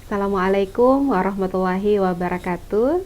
Assalamualaikum warahmatullahi wabarakatuh.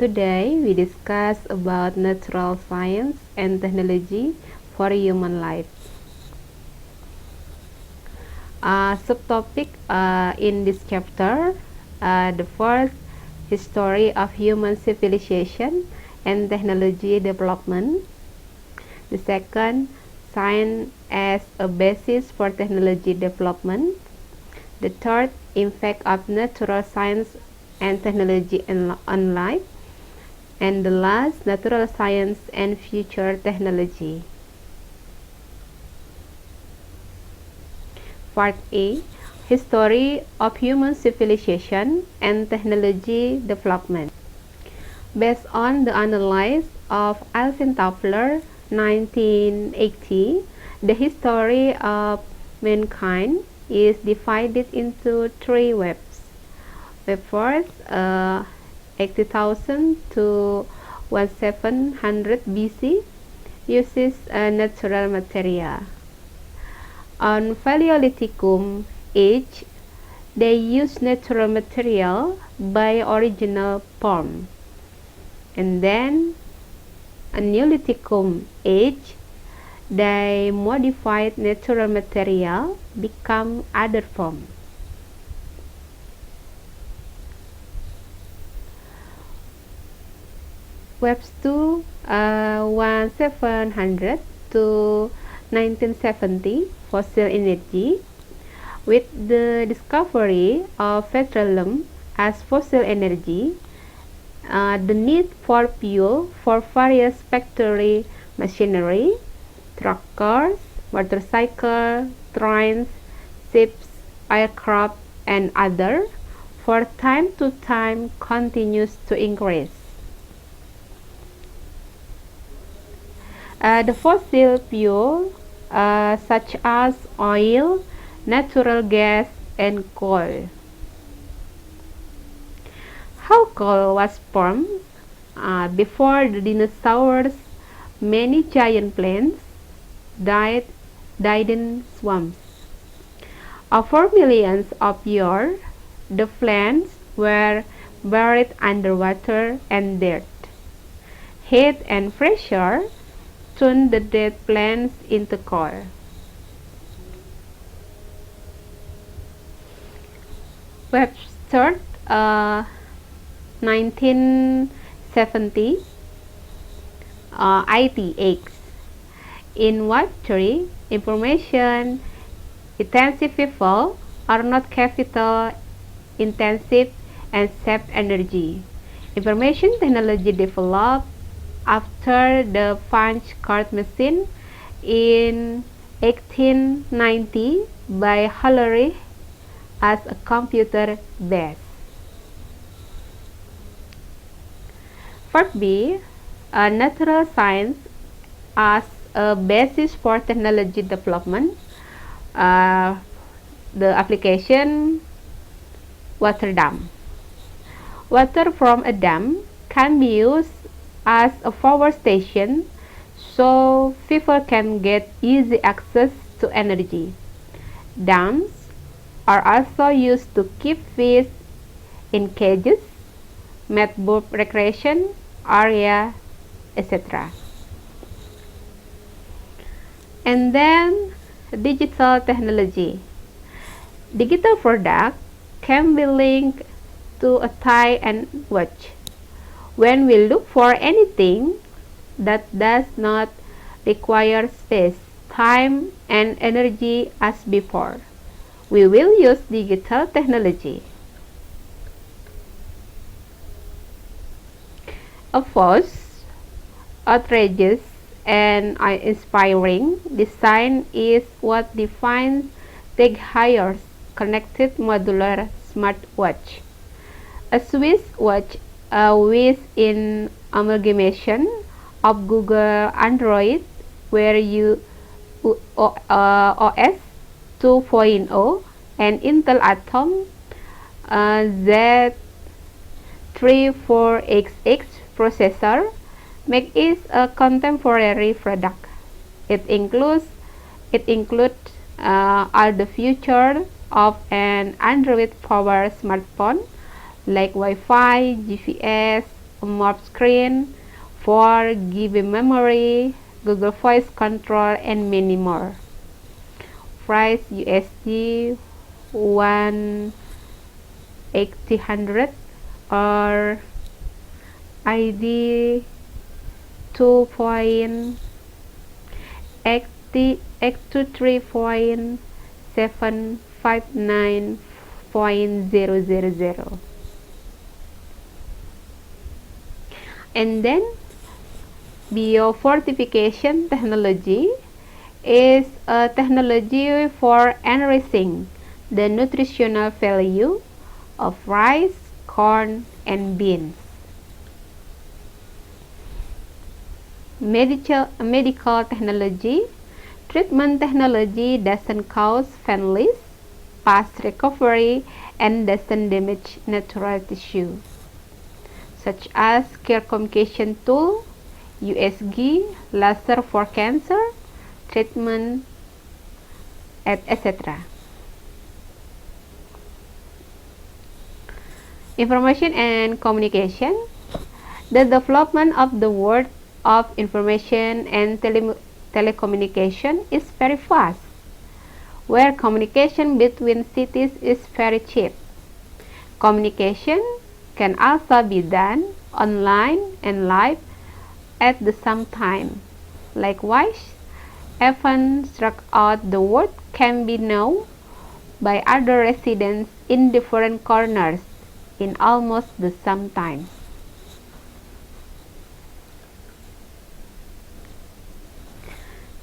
Today we discuss about natural science and technology for human life. Subtopic in this chapter, the first, history of human civilization and technology development. The second, science as a basis for technology development. The third, impact of natural science and technology on life. And the last, natural science and future technology. Part A, history of human civilization and technology development. Based on the analysis of Alvin Toffler, 1980, the history of mankind is divided into three waves. Wave first, 80,000 to 1700 BC, uses natural material. On Paleolithicum age, they use natural material by original form. And then, on Neolithicum age, they modified natural material become other form. Waves 2, 1700 to 1970, fossil energy. With the discovery of petroleum as fossil energy, the need for fuel for various factory machinery, truckers, motorcycles, trains, ships, aircraft, and other, for time to time continues to increase. The fossil fuel, such as oil, natural gas, and coal. How coal was formed? Before the dinosaurs, many giant plants died in swamps. For millions of years, the plants were buried underwater and dirt. Heat and pressure turned the dead plants into coal. Webster, 1970, ITX. In Web 3, information intensive people are not capital intensive and save energy. Information technology developed after the punch card machine in 1890 by Hillary as a computer base. Part B, natural science as a basis for technology development. The application, water dam. Water from a dam can be used as a power station so people can get easy access to energy. Dams are also used to keep fish in cages, made for recreation area, etc. And then digital technology. Digital product can be linked to a tie and watch. When we look for anything that does not require space, time, and energy as before, we will use digital technology. Of course, outrageous and inspiring design is what defines tech-hires connected modular smartwatch. A Swiss watch with an amalgamation of Google Android, where OS 2.0 and Intel Atom Z34XX processor make it a contemporary product. It includes all the features of an Android-powered smartphone like Wi-Fi, GPS, a map screen, 4 GB memory, Google Voice Control, and many more. Price USD 1,800 or ID 2.823.759.000. And then Biofortification Technology is a technology for enriching the nutritional value of rice, corn, and beans. Medical technology. Treatment technology doesn't cause families, fast recovery, and doesn't damage natural tissue, such as care communication tool, USG, laser for cancer treatment, etc. Information and communication. The development of the world of information and telecommunication is very fast, where communication between cities is very cheap. Communication can also be done online and live at the same time. Likewise, events throughout the world can be known by other residents in different corners in almost the same time.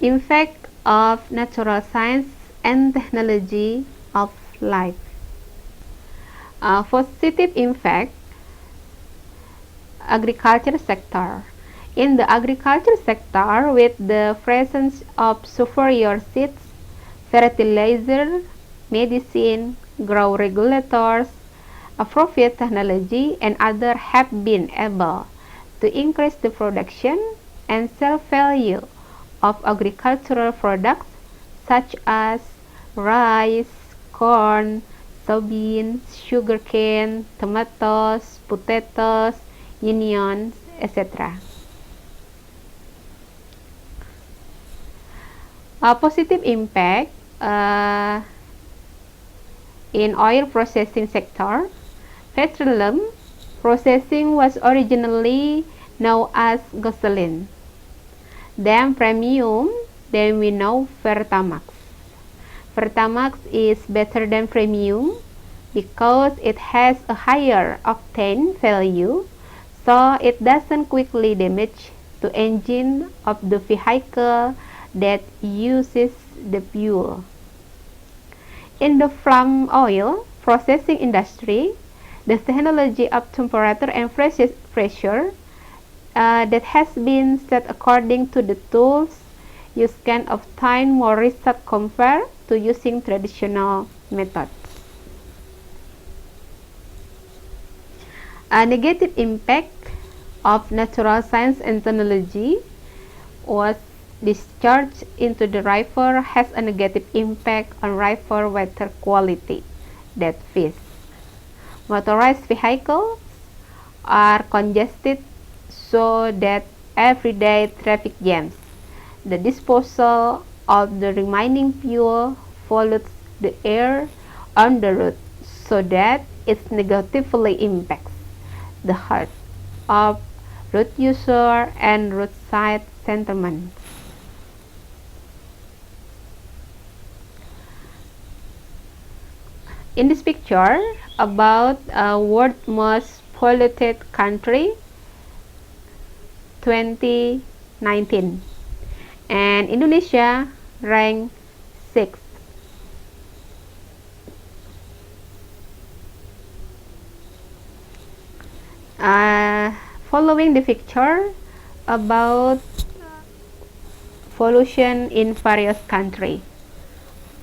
Impact of natural science and technology of life. Positive impact. Agriculture sector. In the agriculture sector, with the presence of superior seeds, fertilizer, medicine, grow regulators, appropriate technology, and others have been able to increase the production and sale value of agricultural products such as rice, corn, soybeans, sugarcane, tomatoes, potatoes, onions, etc. A positive impact in oil processing sector. Petroleum processing was originally known as gasoline, then premium, then we know Pertamax. Pertamax is better than premium because it has a higher octane value, so it doesn't quickly damage the engine of the vehicle that uses the fuel. In the palm oil processing industry, the technology of temperature and pressure that has been set according to the tools used can obtain more result compared to using traditional methods. A negative impact of natural science and technology was discharged into the river has a negative impact on river water quality. That is, motorized vehicles are congested so that everyday traffic jams. The disposal of the remaining fuel pollutes the air on the road so that it negatively impacts the health of road user and roadside sentiments. In this picture, about world most polluted country 2019, and Indonesia ranked 6th. Following the picture about pollution in various countries: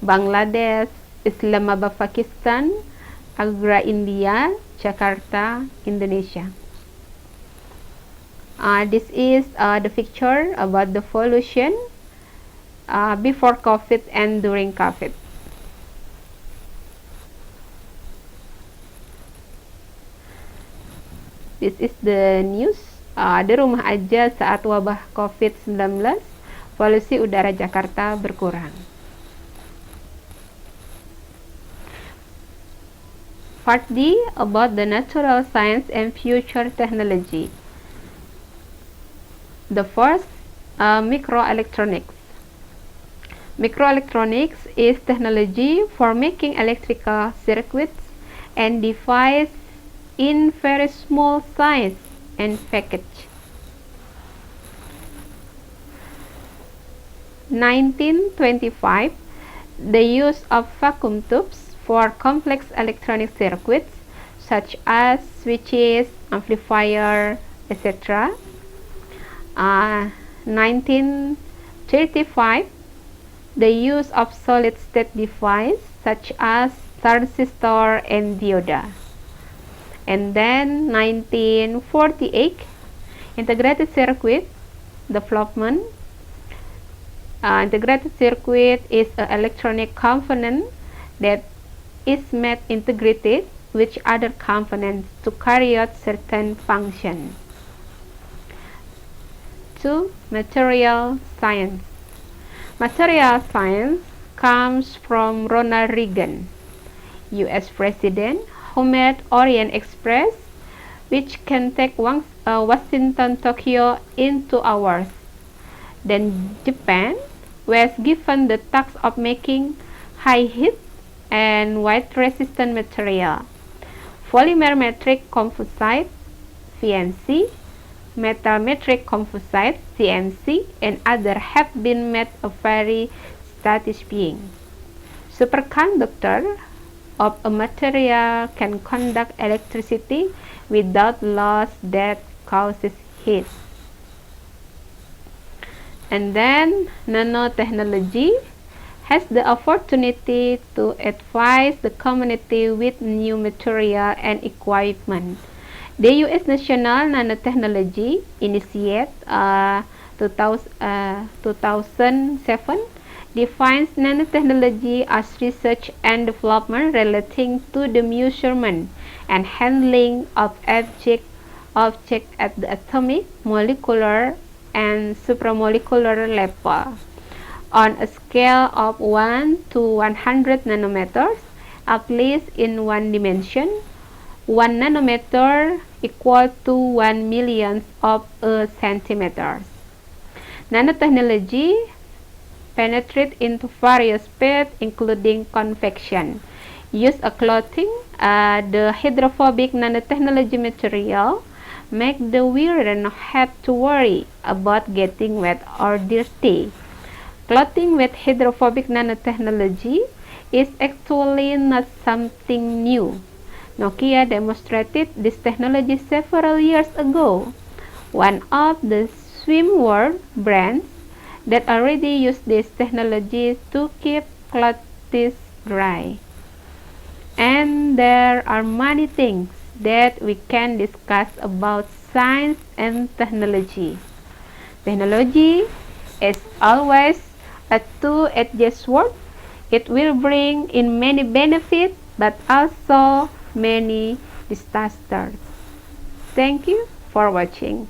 Bangladesh, Islamabad, Pakistan, Agra, India, Jakarta, Indonesia. This is the picture about the pollution before COVID and during COVID. This is the news. Di rumah aja saat wabah COVID-19, polusi udara Jakarta berkurang. Part D about the natural science and future technology. The first, microelectronics. Microelectronics is technology for making electrical circuits and devices in very small size and package. 1925, the use of vacuum tubes for complex electronic circuits such as switches, amplifier, etc. 1935, the use of solid-state devices such as transistor and diode. And then 1948, integrated circuit development. Integrated circuit is an electronic component that is made integrated with other components to carry out certain functions. 2. Material science. Material science comes from Ronald Reagan, US President, who made Orient Express, which can take Washington, Tokyo in 2 hours. Then Japan was given the task of making high heat and weight resistant material. Polymer metric composite (VMC), metal metric composite (CMC), and others have been made of very static being. Superconductor of a material can conduct electricity without loss that causes heat. And then nanotechnology has the opportunity to advise the community with new material and equipment. The U.S. National Nanotechnology Initiative 2007 defines nanotechnology as research and development relating to the measurement and handling of objects at the atomic, molecular, and supramolecular level on a scale of 1 to 100 nanometers, at least in one dimension. 1 nanometer equal to 1 millionth of a centimeter. Nanotechnology penetrate into various fields including convection. Use a clothing, the hydrophobic nanotechnology material make the wearer not have to worry about getting wet or dirty. Clothing with hydrophobic nanotechnology is actually not something new. Nokia demonstrated this technology several years ago. One of the swimwear brands that already use this technology to keep clothes dry. And there are many things that we can discuss about science and technology. Technology is always a two-edged sword. It will bring in many benefits but also many disasters. Thank you for watching.